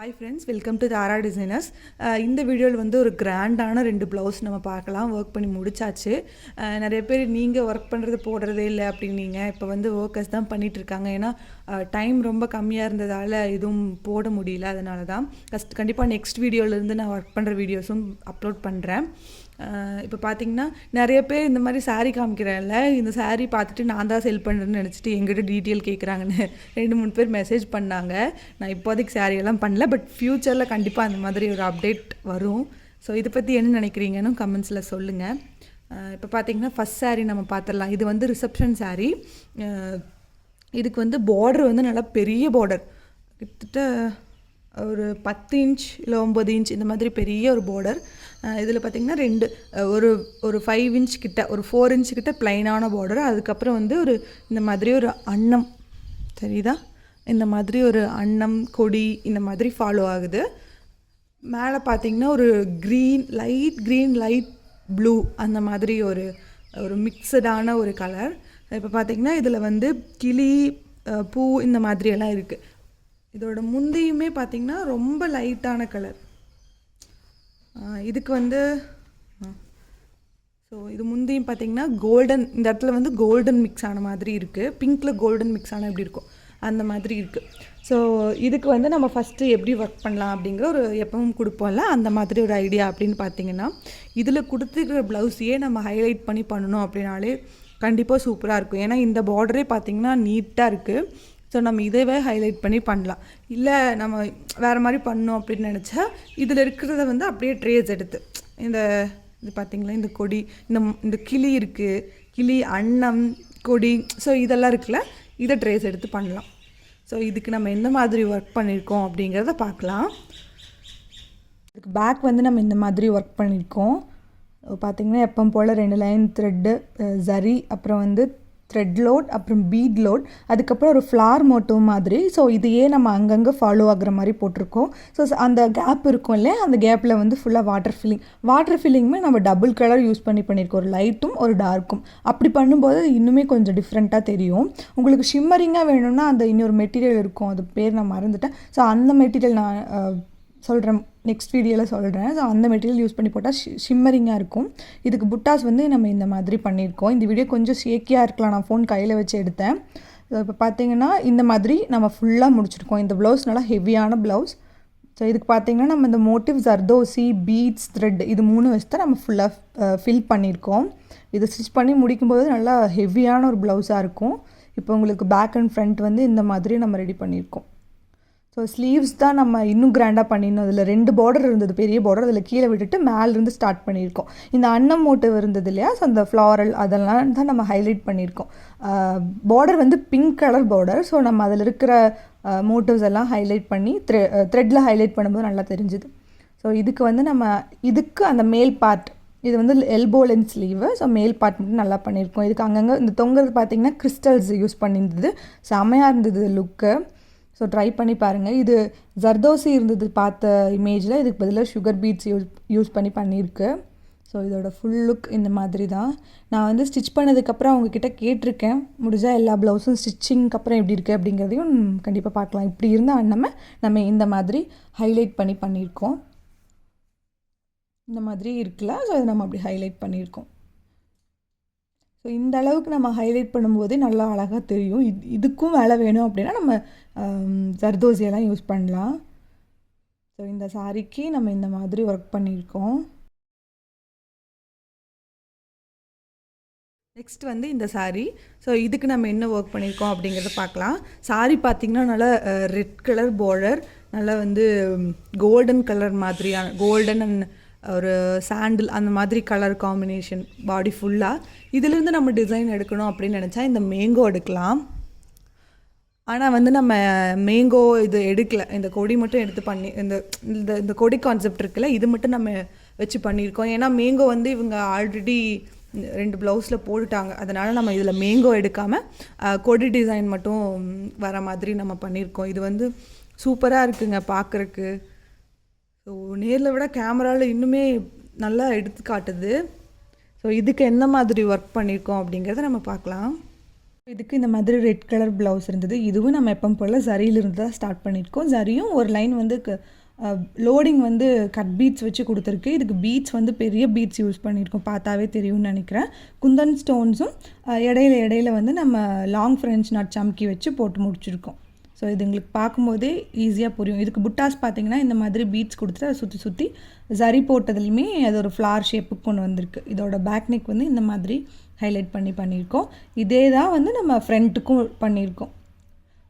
Hi friends, welcome to Tara designers. இந்த வீடியோவில் வந்து ஒரு கிராண்டான 2 ப்ளவுஸ் நம்ம பார்க்கலாம். ஒர்க் பண்ணி முடிச்சாச்சு. நிறைய பேர் நீங்கள் ஒர்க் பண்ணுறது போடுறதே இல்லை அப்படின்னீங்க. இப்போ வந்து ஒர்க்கர்ஸ் தான் பண்ணிகிட்ருக்காங்க. ஏன்னா டைம் ரொம்ப கம்மியாக இருந்ததால் எதுவும் போட முடியல. அதனால தான் கண்டிப்பாக நெக்ஸ்ட் வீடியோவிலேருந்து நான் ஒர்க் பண்ணுற வீடியோஸும் அப்லோட் பண்ணுறேன். இப்போ பார்த்தீங்கன்னா நிறைய பேர் இந்த மாதிரி சாரீ காமிக்கிறேன்ல, இந்த சாரீ பார்த்துட்டு நான் தான் செல் பண்ணுறேன்னு நினச்சிட்டு எங்கிட்ட டீட்டெயில் கேட்குறாங்கன்னு 2-3 பேர் மெசேஜ் பண்ணாங்க. நான் இப்போதைக்கு சாரியெல்லாம் பண்ணல, பட் ஃப்யூச்சரில் கண்டிப்பாக அந்த மாதிரி ஒரு அப்டேட் வரும். ஸோ இதை பற்றி என்ன நினைக்கிறீங்கன்னு கமெண்ட்ஸில் சொல்லுங்கள். இப்போ பார்த்தீங்கன்னா ஃபஸ்ட் சாரீ நம்ம பார்த்துடலாம். இது வந்து ரிசப்ஷன் சாரீ. இதுக்கு வந்து பார்டர் வந்து நல்லா பெரிய பார்டர், கிட்டத்தட்ட ஒரு 10 இன்ச் இல்லை 9 இன்ச் இந்த மாதிரி பெரிய ஒரு பார்டர். இதில் பார்த்திங்கன்னா ஒரு 5 இன்ச் கிட்ட, ஒரு 4 இன்ச் கிட்ட ப்ளைனான பார்டர். அதுக்கப்புறம் வந்து இந்த மாதிரி ஒரு அன்னம் தெரியுதா, இந்த மாதிரி ஒரு அன்னம் கொடி இந்த மாதிரி ஃபாலோ ஆகுது. மேலே பார்த்திங்கன்னா ஒரு க்ரீன் லைட் ப்ளூ அந்த மாதிரி ஒரு மிக்சடான ஒரு கலர். இப்போ பார்த்திங்கன்னா இதில் வந்து கிளி பூ இந்த மாதிரியெல்லாம் இருக்குது. இதோட முந்தியுமே பார்த்திங்கன்னா ரொம்ப லைட்டான கலர். இதுக்கு வந்து ஸோ இது முந்தியும் பார்த்திங்கன்னா கோல்டன், இந்த இடத்துல வந்து கோல்டன் மிக்ஸ் ஆன மாதிரி இருக்குது. பிங்க்கில் கோல்டன் மிக்ஸ் ஆனால் எப்படி இருக்கும் அந்த மாதிரி இருக்குது. ஸோ இதுக்கு வந்து நம்ம ஃபஸ்ட்டு எப்படி ஒர்க் பண்ணலாம் அப்படிங்கிற ஒரு எப்பவும் கொடுப்போம்ல, அந்த மாதிரி ஒரு ஐடியா அப்படின்னு பார்த்திங்கன்னா, இதில் கொடுத்துருக்கிற ப்ளவுஸையே நம்ம ஹைலைட் பண்ணி பண்ணணும் அப்படின்னாலே கண்டிப்பாக சூப்பராக இருக்கும். ஏன்னா இந்த பார்டரே பார்த்திங்கன்னா நீட்டாக இருக்குது. ஸோ நம்ம இதவே ஹைலைட் பண்ணி பண்ணலாம். இல்லை நம்ம வேறு மாதிரி பண்ணோம் அப்படின்னு நினச்சா இதில் இருக்கிறத வந்து அப்படியே ட்ரேஸ் எடுத்து இது பார்த்திங்களா, இந்த கொடி, இந்த கிளி இருக்குது, கிளி அன்னம் கொடி, ஸோ இதெல்லாம் இருக்குல்ல, இதை ட்ரேஸ் எடுத்து பண்ணலாம். ஸோ இதுக்கு நம்ம எந்த மாதிரி ஒர்க் பண்ணியிருக்கோம் அப்படிங்கிறத பார்க்கலாம். இதுக்கு பேக் வந்து நம்ம இந்த மாதிரி ஒர்க் பண்ணியிருக்கோம். பார்த்திங்கன்னா எப்போ போல் 2 லைன் த்ரெட்டு, ஜரி, அப்புறம் வந்து த்ரெட் லோட், அப்புறம் பீட் லோட், அதுக்கப்புறம் ஒரு ஃப்ளார் மோட்டிவ் மாதிரி. ஸோ இதையே நம்ம அங்கங்கே ஃபாலோ ஆகுற மாதிரி போட்டிருக்கோம். ஸோ அந்த கேப் இருக்கும் இல்லையா, அந்த கேப்பில் வந்து ஃபுல்லாக வாட்டர் ஃபில்லிங்குமே நம்ம டபுள் கலர் யூஸ் பண்ணியிருக்கோம், ஒரு லைட்டும் ஒரு டார்க்கும். அப்படி பண்ணும்போது இன்னுமே கொஞ்சம் டிஃப்ரெண்ட்டாக தெரியும். உங்களுக்கு ஷிம்மரிங்காக வேணும்னா அந்த இன்னொரு மெட்டீரியல் இருக்கும், அது பேர் நான் மறந்துட்டேன். ஸோ அந்த மெட்டீரியல் நான் சொல்கிறேன், நெக்ஸ்ட் வீடியோவில் சொல்கிறேன். ஸோ அந்த மெட்டீரியல் யூஸ் பண்ணி போட்டால் ஷிம்மரிங்காக இருக்கும். இதுக்கு புட்டாஸ் வந்து நம்ம இந்த மாதிரி பண்ணியிருக்கோம். இந்த வீடியோ கொஞ்சம் ஷேக்கியாக இருக்கலாம், நான் ஃபோன் கையில் வச்சு எடுத்தேன். இப்போ பார்த்தீங்கன்னா இந்த மாதிரி நம்ம ஃபுல்லாக முடிச்சிருக்கோம். இந்த ப்ளவுஸ் நல்லா ஹெவியான ப்ளவுஸ். ஸோ இதுக்கு பார்த்தீங்கன்னா நம்ம இந்த மோட்டிவ், ஜர்தோசி, பீட்ஸ், த்ரெட் இது 3 வச்சு தான் நம்ம ஃபுல்லாக ஃபில் பண்ணியிருக்கோம். இதை ஸ்டிச் பண்ணி முடிக்கும்போது நல்லா ஹெவியான ஒரு ப்ளவுஸாக இருக்கும். இப்போ உங்களுக்கு பேக் அண்ட் ஃப்ரண்ட் வந்து இந்த மாதிரி நம்ம ரெடி பண்ணியிருக்கோம். ஸோ ஸ்லீவ்ஸ் தான் நம்ம இன்னும் கிராண்டாக பண்ணிடணும். அதில் 2 பார்டர் இருந்தது, பெரிய பார்டர், அதில் கீழே விட்டுட்டு மேலேருந்து ஸ்டார்ட் பண்ணியிருக்கோம். இந்த அன்னம் மோட்டிவ் இருந்தது இல்லையா, ஸோ அந்த ஃப்ளாரல் அதெல்லாம் தான் நம்ம ஹைலைட் பண்ணியிருக்கோம். பார்டர் வந்து பிங்க் கலர் பார்டர். ஸோ நம்ம அதில் இருக்கிற மோட்டிவ்ஸ் எல்லாம் ஹைலைட் பண்ணி த்ரெட்டில் ஹைலைட் பண்ணும்போது நல்லா தெரிஞ்சுது. ஸோ இதுக்கு வந்து இதுக்கு அந்த மேல் பார்ட், இது வந்து elbow length sleeve. So male part மட்டும் நல்லா பண்ணியிருக்கோம். இதுக்கு அங்கங்கே இந்த தொங்குறது பார்த்திங்கன்னா கிறிஸ்டல்ஸ் யூஸ் பண்ணியிருந்தது, செமையாக இருந்தது லுக்கு. ஸோ ட்ரை பண்ணி பாருங்கள். இது ஜர்தோசி இருந்தது பார்த்த இமேஜில், இதுக்கு பதிலாக சுகர் பீட்ஸ் யூஸ் பண்ணியிருக்கு. ஸோ இதோட ஃபுல் லுக் இந்த மாதிரி தான். நான் வந்து ஸ்டிச் பண்ணதுக்கப்புறம் அவங்கக்கிட்ட கேட்டிருக்கேன், முடிஞ்சால் எல்லா ப்ளவுஸும் ஸ்டிச்சிங்க்கு அப்புறம் எப்படி இருக்குது அப்படிங்கிறதையும் கண்டிப்பாக பார்க்கலாம். இப்படி இருந்தால் நம்ம இந்த மாதிரி ஹைலைட் பண்ணியிருக்கோம். இந்த மாதிரி இருக்குல்ல, ஸோ இதை நம்ம அப்படி ஹைலைட் பண்ணியிருக்கோம். ஸோ இந்த அளவுக்கு நம்ம ஹைலைட் பண்ணும்போதே நல்லா அழகாக தெரியும். இதுக்கும் வேலை வேணும் அப்படின்னா நம்ம ஜர்தோசியெல்லாம் யூஸ் பண்ணலாம். ஸோ இந்த சாரீக்கு நம்ம இந்த மாதிரி ஒர்க் பண்ணியிருக்கோம். நெக்ஸ்ட் வந்து இந்த சாரீ. ஸோ இதுக்கு நம்ம என்ன ஒர்க் பண்ணியிருக்கோம் அப்படிங்கிறத பார்க்கலாம். சாரீ பார்த்திங்கன்னா நல்லா ரெட் கலர் பார்டர், நல்லா வந்து கோல்டன் கலர் மாதிரியான, கோல்டன் அண்ட் ஒரு சாண்டில் அந்த மாதிரி கலர் காம்பினேஷன் பாடி ஃபுல்லாக. இதிலேருந்து நம்ம டிசைன் எடுக்கணும் அப்படின்னு நினச்சா இந்த மேங்கோ எடுக்கலாம். ஆனால் வந்து நம்ம மேங்கோ இது எடுக்கலை, இந்த கொடி மட்டும் எடுத்து பண்ணி இந்த கொடி கான்செப்ட் இருக்குல்ல, இது மட்டும் நம்ம வச்சு பண்ணியிருக்கோம். ஏன்னா மேங்கோ வந்து இவங்க ஆல்ரெடி 2 ப்ளவுஸில் போட்டுட்டாங்க. அதனால் நம்ம இதில் மேங்கோ எடுக்காமல் கொடி டிசைன் மட்டும் வர மாதிரி நம்ம பண்ணியிருக்கோம். இது வந்து சூப்பராக இருக்குங்க பார்க்குறக்கு. ஸோ நேரில் விட கேமராவில் இன்னுமே நல்லா எடுத்து காட்டுது. ஸோ இதுக்கு என்ன மாதிரி ஒர்க் பண்ணியிருக்கோம் அப்படிங்கிறத நம்ம பார்க்கலாம். இதுக்கு இந்த மாதிரி ரெட் கலர் ப்ளவுஸ் இருந்தது. இதுவும் நம்ம எப்பவும் போல் ஜரியிலிருந்து தான் ஸ்டார்ட் பண்ணியிருக்கோம். ஜரியும் ஒரு லைன் வந்து லோடிங் வந்து கட் பீட்ஸ் வச்சு கொடுத்துருக்கு. இதுக்கு பீட்ஸ் வந்து பெரிய பீட்ஸ் யூஸ் பண்ணியிருக்கோம், பார்த்தாவே தெரியும்னு நினைக்கிறேன். குந்தன் ஸ்டோன்ஸும் இடையில இடையில வந்து நம்ம லாங் ஃப்ரெஞ்ச் நாட் சம்கி வச்சு போட்டு முடிச்சிருக்கோம். ஸோ இது எங்களுக்கு பார்க்கும்போதே ஈஸியாக புரியும். இதுக்கு புட்டாஸ் பார்த்திங்கன்னா இந்த மாதிரி பீட்ஸ் கொடுத்துட்டு அதை சுற்றி சுற்றி ஜரி போட்டதுலையுமே அது ஒரு ஃப்ளார் ஷேப்புக்கு கொண்டு வந்திருக்கு. இதோட பேக் நெக் வந்து இந்த மாதிரி ஹைலைட் பண்ணியிருக்கோம். இதே தான் வந்து நம்ம ஃப்ரண்ட்டுக்கும் பண்ணியிருக்கோம்.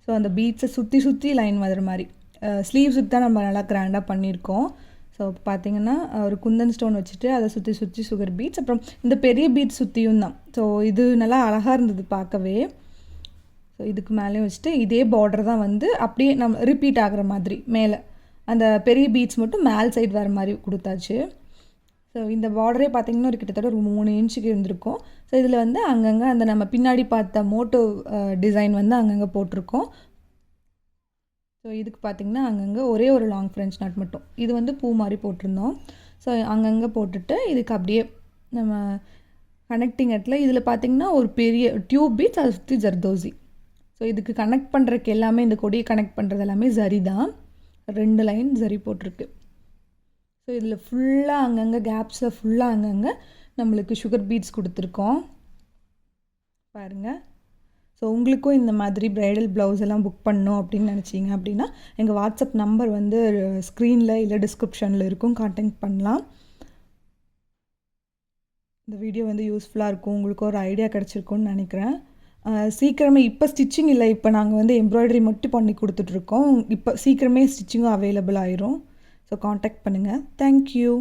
ஸோ அந்த பீட்ஸை சுற்றி சுற்றி லைன் வர மாதிரி ஸ்லீவ்ஸுக்கு தான் நம்ம நல்லா கிராண்டாக பண்ணியிருக்கோம். ஸோ பார்த்திங்கன்னா ஒரு குந்தன் ஸ்டோன் வச்சுட்டு அதை சுற்றி சுற்றி சுகர் பீட்ஸ், அப்புறம் இந்த பெரிய பீட்ஸ் சுற்றியும் தான். ஸோ இது நல்லா அழகாக இருந்தது பார்க்கவே. ஸோ இதுக்கு மேலேயும் வச்சுட்டு இதே பார்டர் தான் வந்து அப்படியே நம்ம ரிப்பீட் ஆகிற மாதிரி மேலே அந்த பெரிய பீட்ஸ் மட்டும் மேல் சைடு வர மாதிரி கொடுத்தாச்சு. ஸோ இந்த பார்டரே பார்த்திங்கன்னா ஒரு கிட்டத்தட்ட ஒரு 3 இன்ச்சுக்கு இருந்திருக்கும். ஸோ இதில் வந்து அங்கங்கே அந்த நம்ம பின்னாடி பார்த்த மோட்டோ டிசைன் வந்து அங்கங்கே போட்டிருக்கோம். ஸோ இதுக்கு பார்த்திங்கன்னா அங்கங்கே ஒரே ஒரு லாங் ஃப்ரெஞ்ச் நாட் மட்டும், இது வந்து பூ மாதிரி போட்டிருந்தோம். ஸோ அங்கங்கே போட்டுட்டு இதுக்கு அப்படியே நம்ம கனெக்டிங் இடத்துல இதில் பார்த்திங்கன்னா ஒரு பெரிய டியூப் பீட்ஸ், அதை சுற்றி ஜர்தோசி. ஸோ இதுக்கு கனெக்ட் பண்ணுறதுக்கு எல்லாமே இந்த கொடியை கனெக்ட் பண்ணுறது எல்லாமே ஜரி தான். 2 லைன் ஜரி போட்டிருக்கு. ஸோ இதில் ஃபுல்லாக அங்கங்கே கேப்ஸில் ஃபுல்லாக அங்கங்கே நம்மளுக்கு சுகர் பீட்ஸ் கொடுத்துருக்கோம் பாருங்கள். ஸோ உங்களுக்கும் இந்த மாதிரி ப்ரைடல் ப்ளவுஸ் எல்லாம் புக் பண்ணணும் அப்படின்னு நினச்சிங்க அப்படின்னா எங்கள் வாட்ஸ்அப் நம்பர் வந்து ஸ்க்ரீனில் இல்லை டிஸ்கிரிப்ஷனில் இருக்கும், கான்டாக்ட் பண்ணலாம். இந்த வீடியோ வந்து யூஸ்ஃபுல்லாக இருக்கும், உங்களுக்கு ஒரு ஐடியா கிடச்சிருக்கும்னு நினைக்கிறேன். சீக்கிரமே இப்போ ஸ்டிச்சிங் இல்லை, இப்போ நாங்கள் வந்து எம்ப்ராய்டரி மட்டும் பண்ணி கொடுத்துட்ருக்கோம். இப்போ சீக்கிரமே ஸ்டிச்சிங்கும் அவைலபிள் ஆயிரும். ஸோ காண்டாக்ட் பண்ணுங்கள். தேங்க்யூ.